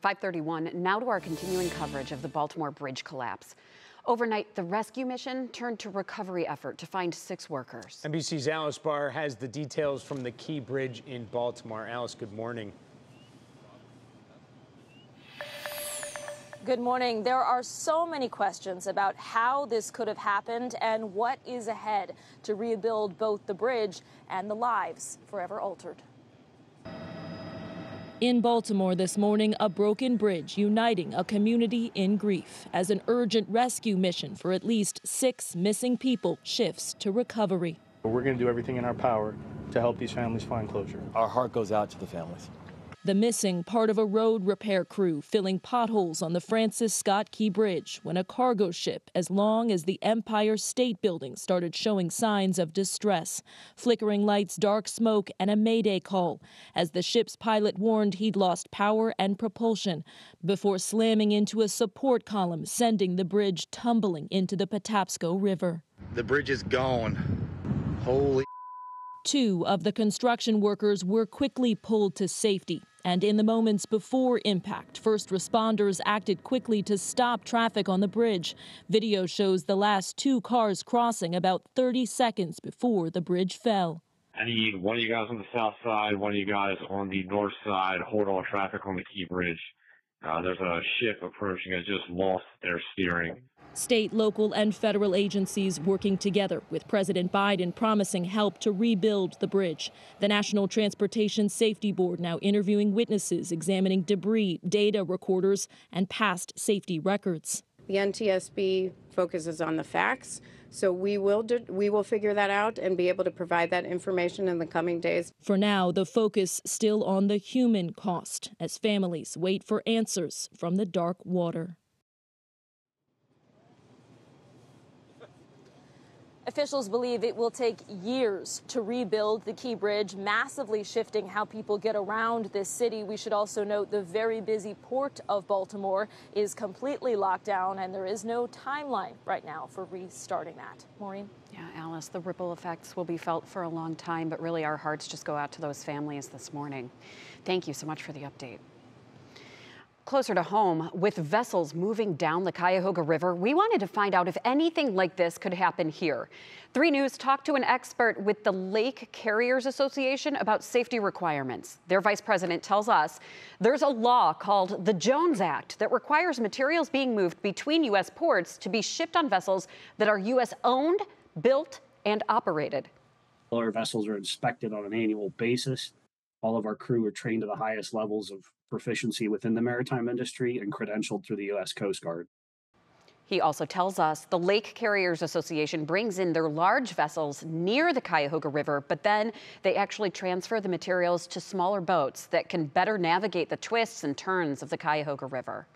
5:31. Now to our continuing coverage of the Baltimore bridge collapse. Overnight, the rescue mission turned to recovery effort to find 6 workers. NBC's Alice Barr has the details from the Key Bridge in Baltimore. Alice, good morning. Good morning. There are so many questions about how this could have happened and what is ahead to rebuild both the bridge and the lives forever altered. In Baltimore this morning, a broken bridge uniting a community in grief as an urgent rescue mission for at least 6 missing people shifts to recovery. We're going to do everything in our power to help these families find closure. Our heart goes out to the families. The missing part of a road repair crew filling potholes on the Francis Scott Key Bridge when a cargo ship as long as the Empire State Building started showing signs of distress. Flickering lights, dark smoke, and a mayday call as the ship's pilot warned he'd lost power and propulsion before slamming into a support column, sending the bridge tumbling into the Patapsco River. The bridge is gone. Holy. 2 of the construction workers were quickly pulled to safety. And in the moments before impact, first responders acted quickly to stop traffic on the bridge. Video shows the last 2 cars crossing about 30 seconds before the bridge fell. I need one of you guys on the south side, one of you guys on the north side, hold all traffic on the Key Bridge. There's a ship approaching that just lost their steering. State, local, and federal agencies working together, with President Biden promising help to rebuild the bridge. The National Transportation Safety Board now interviewing witnesses, examining debris, data recorders, and past safety records. The NTSB focuses on the facts, so we will figure that out and be able to provide that information in the coming days. For now, the focus still on the human cost as families wait for answers from the dark water. Officials believe it will take years to rebuild the Key Bridge, massively shifting how people get around this city. We should also note the very busy port of Baltimore is completely locked down, and there is no timeline right now for restarting that. Maureen? Yeah, Alice, the ripple effects will be felt for a long time, but really our hearts just go out to those families this morning. Thank you so much for the update. Closer to home, with vessels moving down the Cuyahoga River, we wanted to find out if anything like this could happen here. 3 News talked to an expert with the Lake Carriers Association about safety requirements. Their vice president tells us there's a law called the Jones Act that requires materials being moved between U.S. ports to be shipped on vessels that are U.S. owned, built, and operated. All our vessels are inspected on an annual basis. All of our crew are trained to the highest levels of proficiency within the maritime industry and credentialed through the U.S. Coast Guard. He also tells us the Lake Carriers Association brings in their large vessels near the Cuyahoga River, but then they actually transfer the materials to smaller boats that can better navigate the twists and turns of the Cuyahoga River.